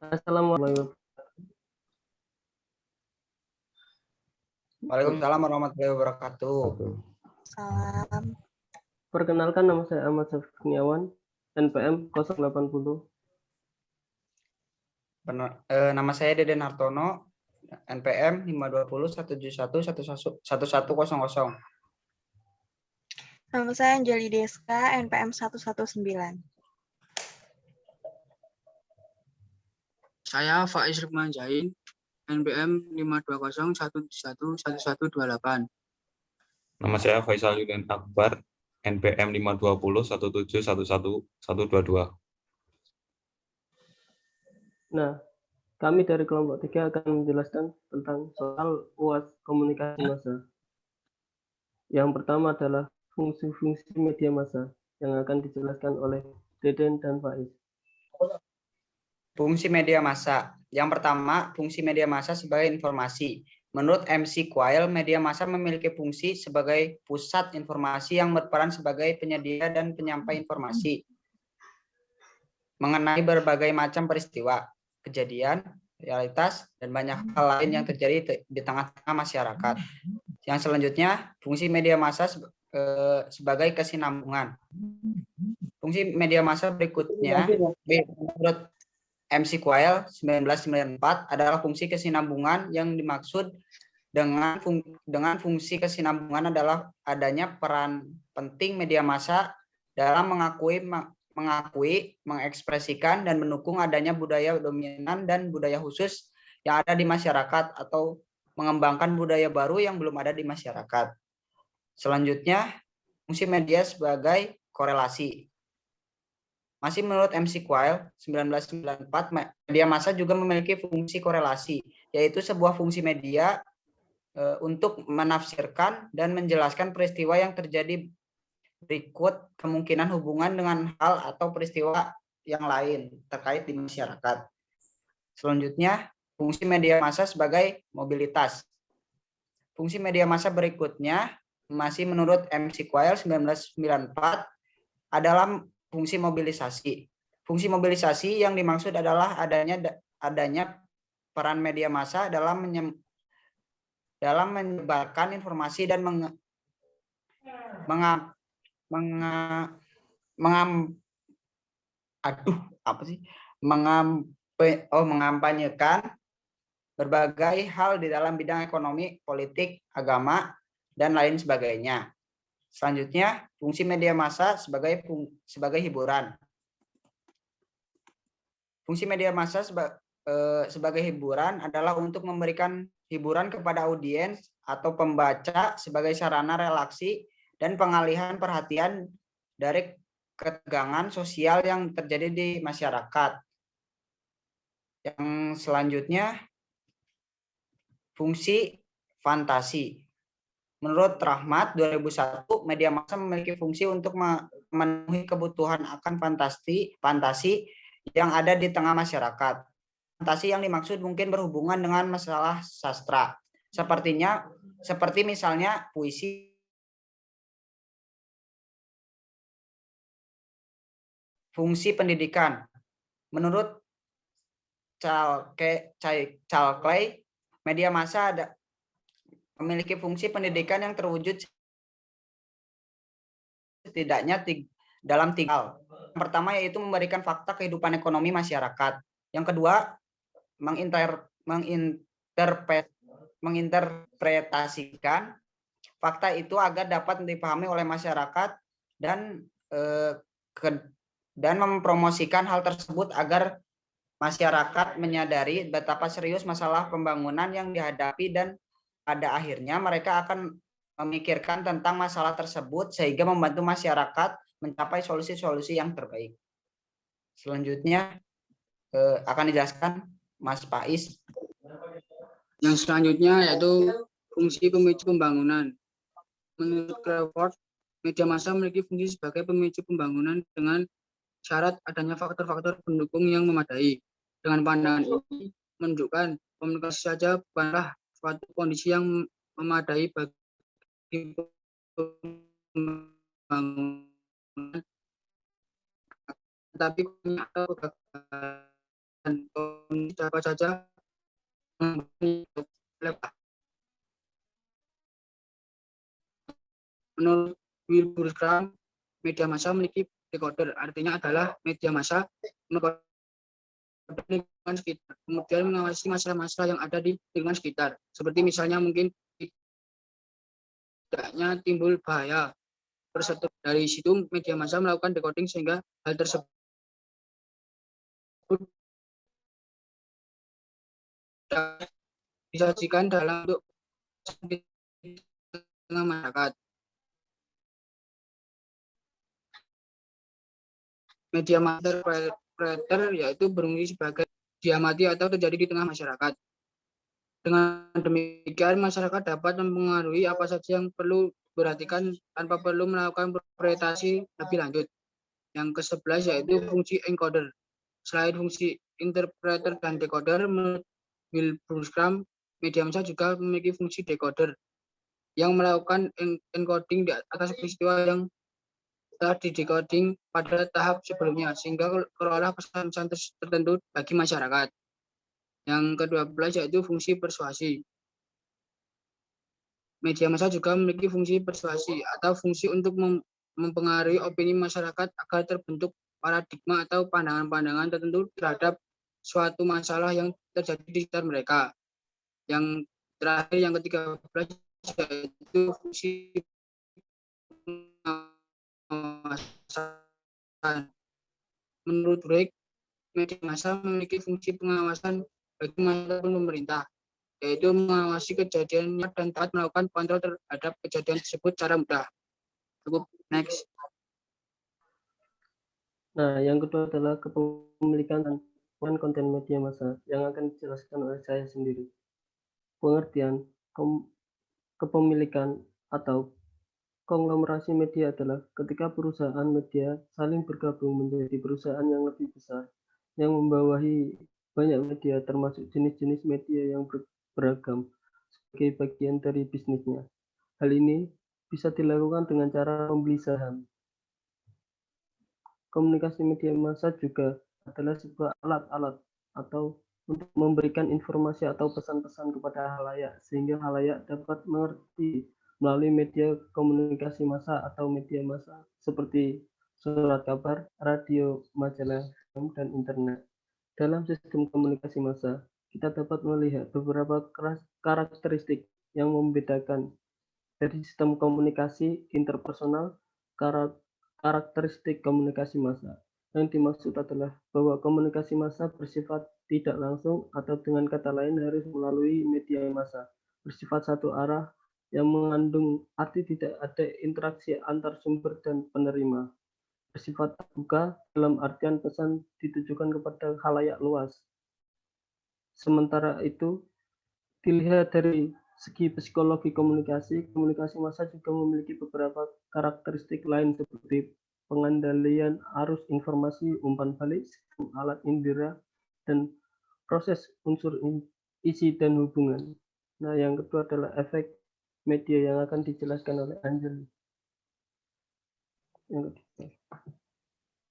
Assalamualaikum. Waalaikumsalam warahmatullahi wabarakatuh. Salam. Perkenalkan, nama saya Ahmad Syafiq Kurniawan, NPM 080. Nama saya Deden Hartono, NPM 52017111100. Nama saya Anjali Deska, NPM 119. Saya Faiz Rukman Jain, NPM 52017111128. Nama saya Faisal Yulian Akbar, NPM 52017111122. Nah, kami dari kelompok 3 akan menjelaskan tentang soal UAS komunikasi massa. Yang pertama adalah fungsi-fungsi media massa yang akan dijelaskan oleh Deden dan Faiz. Fungsi media massa. Yang pertama, fungsi media massa sebagai informasi. Menurut MC Quayle, media massa memiliki fungsi sebagai pusat informasi yang berperan sebagai penyedia dan penyampai informasi mengenai berbagai macam peristiwa, kejadian, realitas, dan banyak hal lain yang terjadi di tengah-tengah masyarakat. Yang selanjutnya, fungsi media massa sebagai kesinambungan. Fungsi media massa berikutnya, menurut MC Quayle 1994 adalah fungsi kesinambungan. Yang dimaksud dengan fungsi kesinambungan adalah adanya peran penting media massa dalam mengakui, mengekspresikan, dan mendukung adanya budaya dominan dan budaya khusus yang ada di masyarakat atau mengembangkan budaya baru yang belum ada di masyarakat. Selanjutnya, fungsi media sebagai korelasi. Masih menurut MC Quayle 1994, media massa juga memiliki fungsi korelasi, yaitu sebuah fungsi media untuk menafsirkan dan menjelaskan peristiwa yang terjadi berikut kemungkinan hubungan dengan hal atau peristiwa yang lain terkait di masyarakat. Selanjutnya, fungsi media massa sebagai mobilitas. Fungsi media massa berikutnya, masih menurut MC Quayle 1994, adalah fungsi mobilisasi. Fungsi mobilisasi yang dimaksud adalah adanya peran media massa dalam menyebarkan informasi dan mengampanyekan berbagai hal di dalam bidang ekonomi, politik, agama, dan lain sebagainya. Selanjutnya, fungsi media massa sebagai hiburan. Fungsi media massa sebagai hiburan adalah untuk memberikan hiburan kepada audiens atau pembaca sebagai sarana relaksi dan pengalihan perhatian dari ketegangan sosial yang terjadi di masyarakat. Yang selanjutnya, fungsi fantasi. Menurut Rahmat 2001, media massa memiliki fungsi untuk memenuhi kebutuhan akan fantasi yang ada di tengah masyarakat. Fantasi yang dimaksud mungkin berhubungan dengan masalah sastra. Seperti misalnya puisi. Fungsi pendidikan. Menurut Calclay, media massa memiliki fungsi pendidikan yang terwujud setidaknya dalam 3 hal. Yang pertama yaitu memberikan fakta kehidupan ekonomi masyarakat. Yang kedua, menginterpretasikan fakta itu agar dapat dipahami oleh masyarakat dan mempromosikan hal tersebut agar masyarakat menyadari betapa serius masalah pembangunan yang dihadapi dan pada akhirnya mereka akan memikirkan tentang masalah tersebut sehingga membantu masyarakat mencapai solusi-solusi yang terbaik. Selanjutnya akan dijelaskan Mas Faiz. Yang selanjutnya yaitu fungsi pemicu pembangunan. Menurut Crawford, media massa memiliki fungsi sebagai pemicu pembangunan dengan syarat adanya faktor-faktor pendukung yang memadai. Dengan pandangan ini menunjukkan komunikasi saja bukanlah suatu kondisi yang memadai bagi pembangunan, tetapi atau kegagalan dapat saja menurut Wilbur-Graham, media massa memiliki decoder, artinya adalah media massa lingkungan sekitar, kemudian mengawasi masalah-masalah yang ada di lingkungan sekitar, seperti misalnya mungkin tidaknya timbul bahaya tersebut. Dari situ media massa melakukan decoding sehingga hal tersebut disajikan dalam bentuk tengah masyarakat. Media massa predator yaitu berfungsi sebagai diamati atau terjadi di tengah masyarakat. Dengan demikian, masyarakat dapat mempengaruhi apa saja yang perlu diperhatikan tanpa perlu melakukan interpretasi lebih lanjut. Yang ke-11 yaitu fungsi encoder. Selain fungsi interpreter dan decoder, menurut Wilbur-Graham, media massa juga memiliki fungsi decoder yang melakukan encoding di atas peristiwa yang telah di-decoding pada tahap sebelumnya, sehingga kelola pesan-pesan tertentu bagi masyarakat. Yang ke-12 yaitu fungsi persuasi. Media massa juga memiliki fungsi persuasi atau fungsi untuk mempengaruhi opini masyarakat agar terbentuk paradigma atau pandangan-pandangan tertentu terhadap suatu masalah yang terjadi di sekitar mereka. Yang terakhir, yang ke-13 yaitu fungsi pengawasan. Menurut Drake, media massa memiliki fungsi pengawasan bagi masyarakat pemerintah, yaitu mengawasi kejadiannya dan dapat melakukan kontrol terhadap kejadian tersebut secara mudah. Cukup, next. Nah, yang kedua adalah kepemilikan dan konten media massa yang akan dijelaskan oleh saya sendiri. Pengertian kepemilikan atau konglomerasi media adalah ketika perusahaan media saling bergabung menjadi perusahaan yang lebih besar yang membawahi banyak media termasuk jenis-jenis media yang beragam sebagai bagian dari bisnisnya. Hal ini bisa dilakukan dengan cara membeli saham. Komunikasi media massa juga adalah sebuah alat-alat atau untuk memberikan informasi atau pesan-pesan kepada halayak sehingga halayak dapat mengerti melalui media komunikasi massa atau media massa seperti surat kabar, radio, majalah, dan internet. Dalam sistem komunikasi massa, kita dapat melihat beberapa karakteristik yang membedakan dari sistem komunikasi interpersonal, karakteristik komunikasi massa. Yang dimaksud adalah bahwa komunikasi massa bersifat tidak langsung atau dengan kata lain harus melalui media massa, bersifat satu arah yang mengandung arti tidak ada interaksi antar sumber dan penerima, bersifat terbuka dalam artian pesan ditujukan kepada khalayak luas. Sementara itu, dilihat dari segi psikologi komunikasi, komunikasi massa juga memiliki beberapa karakteristik lain seperti pengendalian arus informasi, umpan balik, sistem alat indera, dan proses unsur isi dan hubungan. Nah, yang kedua adalah efek media yang akan dijelaskan oleh Anjali. Yang ketiga.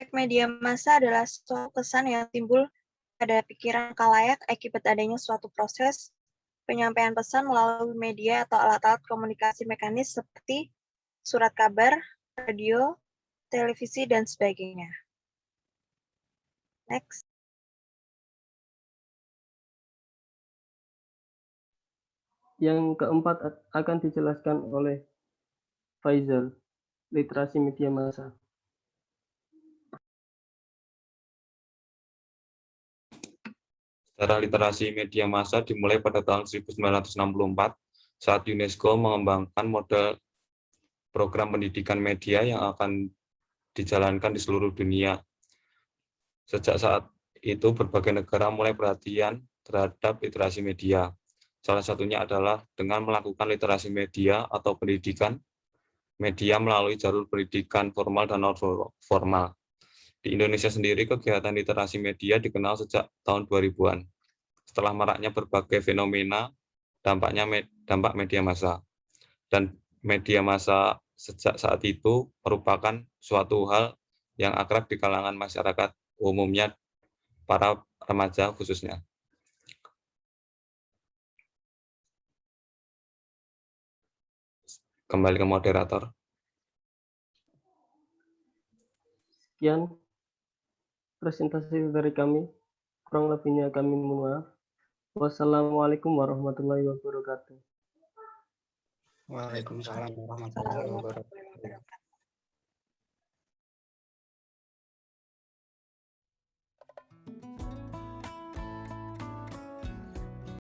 Efek media massa adalah suatu kesan yang timbul pada pikiran khalayak akibat adanya suatu proses penyampaian pesan melalui media atau alat-alat komunikasi mekanis seperti surat kabar, radio, televisi, dan sebagainya. Next. Yang keempat akan dijelaskan oleh Faisal, literasi media massa. Secara literasi media massa dimulai pada tahun 1964 saat UNESCO mengembangkan model program pendidikan media yang akan dijalankan di seluruh dunia. Sejak saat itu berbagai negara mulai perhatian terhadap literasi media. Salah satunya adalah dengan melakukan literasi media atau pendidikan media melalui jalur pendidikan formal dan non-formal. Di Indonesia sendiri, kegiatan literasi media dikenal sejak tahun 2000-an. Setelah maraknya berbagai fenomena, dampak media massa. Dan media massa sejak saat itu merupakan suatu hal yang akrab di kalangan masyarakat umumnya, para remaja khususnya. Kembali ke moderator. Sekian presentasi dari kami. Kurang lebihnya kami mohon maaf. Wassalamualaikum warahmatullahi wabarakatuh. Waalaikumsalam warahmatullahi wabarakatuh.